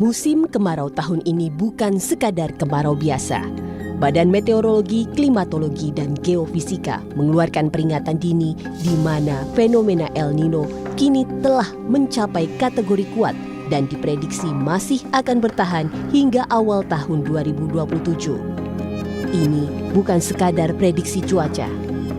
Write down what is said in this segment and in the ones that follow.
Musim kemarau tahun ini bukan sekadar kemarau biasa. Badan Meteorologi, Klimatologi, dan Geofisika mengeluarkan peringatan dini di mana fenomena El Nino kini telah mencapai kategori kuat dan diprediksi masih akan bertahan hingga awal tahun 2027. Ini bukan sekadar prediksi cuaca.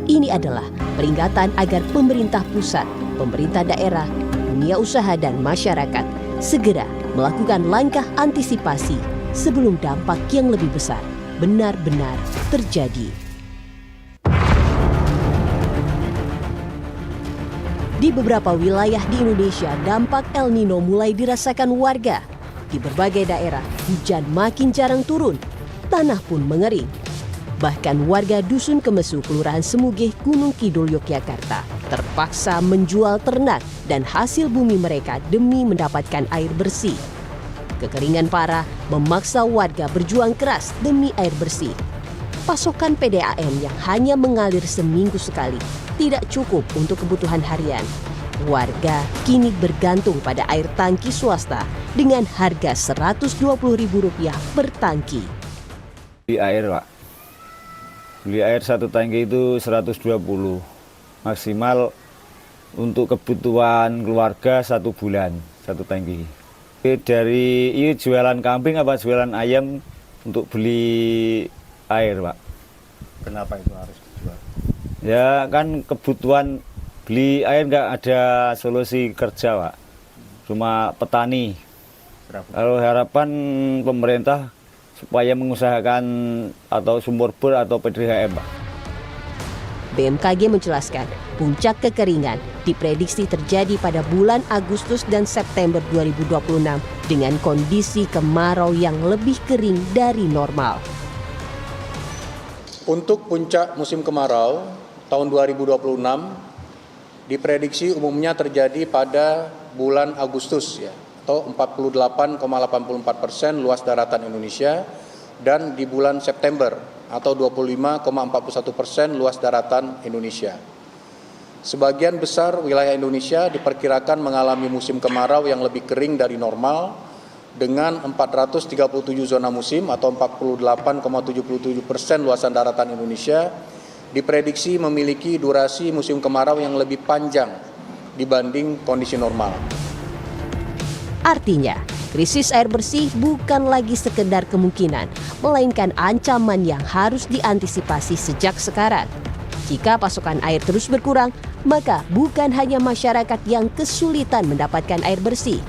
Ini adalah peringatan agar pemerintah pusat, pemerintah daerah, dunia usaha, dan masyarakat segera melakukan langkah antisipasi sebelum dampak yang lebih besar benar-benar terjadi. Di beberapa wilayah di Indonesia, dampak El Nino mulai dirasakan warga. Di berbagai daerah, hujan makin jarang turun, tanah pun mengering. Bahkan warga Dusun Kemesu, Kelurahan Semugih, Gunung Kidul, Yogyakarta, terpaksa menjual ternak dan hasil bumi mereka demi mendapatkan air bersih. Kekeringan parah memaksa warga berjuang keras demi air bersih. Pasokan PDAM yang hanya mengalir seminggu sekali tidak cukup untuk kebutuhan harian. Warga kini bergantung pada air tangki swasta dengan harga Rp120.000 per tangki. Beli air, Pak. Beli air satu tangki itu 120. Maksimal untuk kebutuhan keluarga 1 bulan, satu tangki. Dari ini jualan kambing apa jualan ayam untuk beli air, Pak. Kenapa itu harus dijual? Ya kan kebutuhan beli air nggak ada solusi kerja, Pak. Cuma petani. Kalau harapan pemerintah supaya mengusahakan atau sumur bor atau PDAM, Pak. BMKG menjelaskan, puncak kekeringan diprediksi terjadi pada bulan Agustus dan September 2026 dengan kondisi kemarau yang lebih kering dari normal. Untuk puncak musim kemarau tahun 2026 diprediksi umumnya terjadi pada bulan Agustus ya, atau 48,84% luas daratan Indonesia, dan di bulan September atau 25,41% luas daratan Indonesia. Sebagian besar wilayah Indonesia diperkirakan mengalami musim kemarau yang lebih kering dari normal dengan 437 zona musim atau 48,77% luasan daratan Indonesia diprediksi memiliki durasi musim kemarau yang lebih panjang dibanding kondisi normal. Artinya, krisis air bersih bukan lagi sekedar kemungkinan, melainkan ancaman yang harus diantisipasi sejak sekarang. Jika pasokan air terus berkurang, maka bukan hanya masyarakat yang kesulitan mendapatkan air bersih.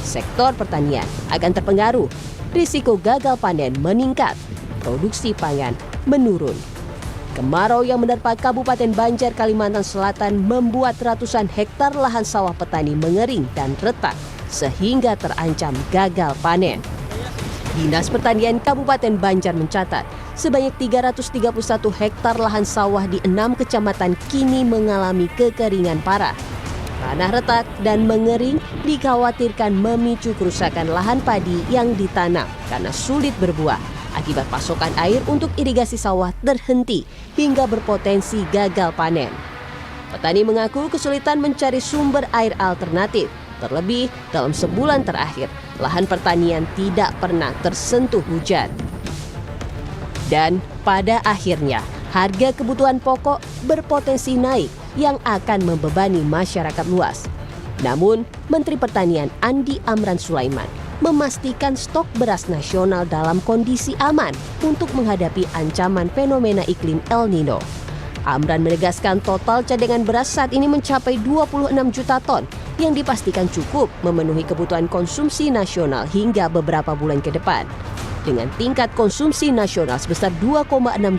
Sektor pertanian akan terpengaruh, risiko gagal panen meningkat, produksi pangan menurun. Kemarau yang menerpa Kabupaten Banjar, Kalimantan Selatan membuat ratusan hektar lahan sawah petani mengering dan retak sehingga terancam gagal panen. Dinas Pertanian Kabupaten Banjar mencatat sebanyak 331 hektar lahan sawah di 6 kecamatan kini mengalami kekeringan parah. Tanah retak dan mengering dikhawatirkan memicu kerusakan lahan padi yang ditanam karena sulit berbuah akibat pasokan air untuk irigasi sawah terhenti hingga berpotensi gagal panen. Petani mengaku kesulitan mencari sumber air alternatif. Terlebih dalam sebulan terakhir, lahan pertanian tidak pernah tersentuh hujan. Dan pada akhirnya, harga kebutuhan pokok berpotensi naik yang akan membebani masyarakat luas. Namun, Menteri Pertanian Andi Amran Sulaiman memastikan stok beras nasional dalam kondisi aman untuk menghadapi ancaman fenomena iklim El Nino. Amran menegaskan total cadangan beras saat ini mencapai 26 juta ton yang dipastikan cukup memenuhi kebutuhan konsumsi nasional hingga beberapa bulan ke depan. Dengan tingkat konsumsi nasional sebesar 2,6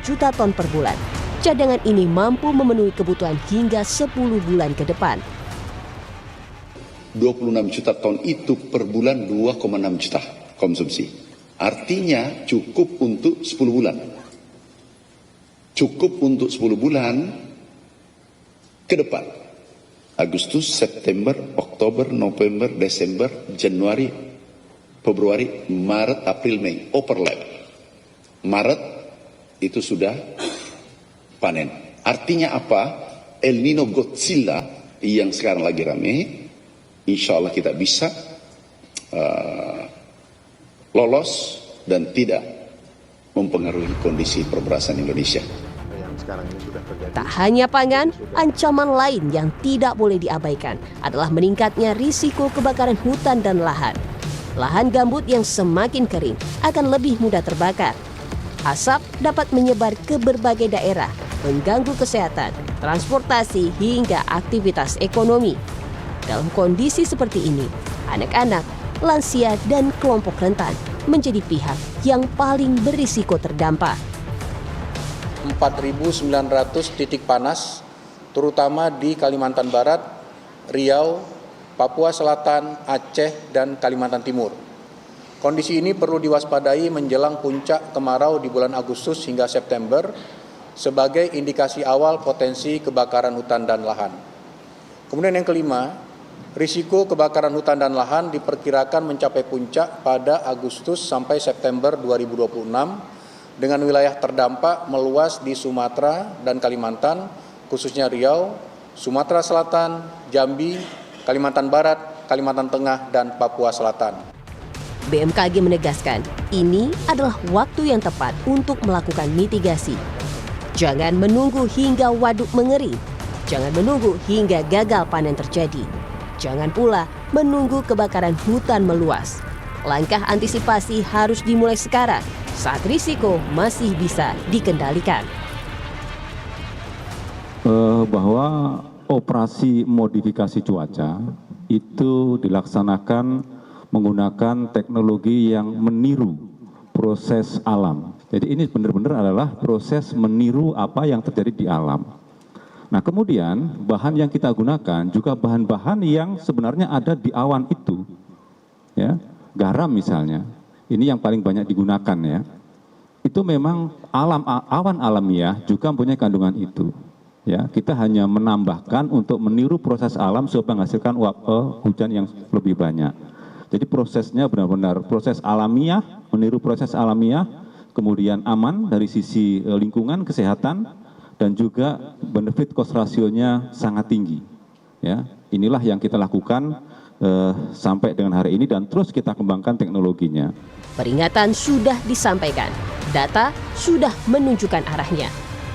juta ton per bulan, cadangan ini mampu memenuhi kebutuhan hingga 10 bulan ke depan. 26 juta ton itu per bulan 2,6 juta konsumsi. Artinya cukup untuk 10 bulan. Cukup untuk 10 bulan ke depan. Agustus, September, Oktober, November, Desember, Januari, Februari, Maret, April, Mei. Overlap. Maret itu sudah panen. Artinya apa? El Nino Godzilla yang sekarang lagi rame, insya Allah kita bisa lolos dan tidak mempengaruhi kondisi perberasan Indonesia. Tak hanya pangan, ancaman lain yang tidak boleh diabaikan adalah meningkatnya risiko kebakaran hutan dan lahan. Lahan gambut yang semakin kering akan lebih mudah terbakar. Asap dapat menyebar ke berbagai daerah, mengganggu kesehatan, transportasi, hingga aktivitas ekonomi. Dalam kondisi seperti ini, anak-anak, lansia, dan kelompok rentan menjadi pihak yang paling berisiko terdampak. 4.900 titik panas, terutama di Kalimantan Barat, Riau, Papua Selatan, Aceh, dan Kalimantan Timur. Kondisi ini perlu diwaspadai menjelang puncak kemarau di bulan Agustus hingga September sebagai indikasi awal potensi kebakaran hutan dan lahan. Kemudian yang kelima, risiko kebakaran hutan dan lahan diperkirakan mencapai puncak pada Agustus sampai September 2026 dengan wilayah terdampak meluas di Sumatera dan Kalimantan, khususnya Riau, Sumatera Selatan, Jambi, Kalimantan Barat, Kalimantan Tengah, dan Papua Selatan. BMKG menegaskan, ini adalah waktu yang tepat untuk melakukan mitigasi. Jangan menunggu hingga waduk mengering. Jangan menunggu hingga gagal panen terjadi. Jangan pula menunggu kebakaran hutan meluas. Langkah antisipasi harus dimulai sekarang saat risiko masih bisa dikendalikan. Bahwa operasi modifikasi cuaca itu dilaksanakan menggunakan teknologi yang meniru proses alam. Jadi ini benar-benar adalah proses meniru apa yang terjadi di alam. Nah, kemudian bahan yang kita gunakan juga bahan-bahan yang sebenarnya ada di awan itu. Ya, garam misalnya. Ini yang paling banyak digunakan ya. Itu memang awan alamiah juga mempunyai kandungan itu. Ya, kita hanya menambahkan untuk meniru proses alam supaya menghasilkan hujan yang lebih banyak. Jadi prosesnya benar-benar proses alamiah, meniru proses alamiah, kemudian aman dari sisi lingkungan, kesehatan, dan juga benefit cost ratio-nya sangat tinggi. Ya, inilah yang kita lakukan sampai dengan hari ini dan terus kita kembangkan teknologinya. Peringatan sudah disampaikan, data sudah menunjukkan arahnya.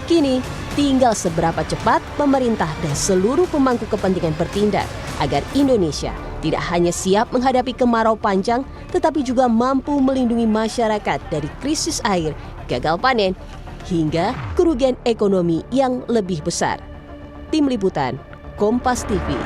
Kini tinggal seberapa cepat pemerintah dan seluruh pemangku kepentingan bertindak agar Indonesia tidak hanya siap menghadapi kemarau panjang, tetapi juga mampu melindungi masyarakat dari krisis air, gagal panen, hingga kerugian ekonomi yang lebih besar. Tim Liputan, Kompas TV.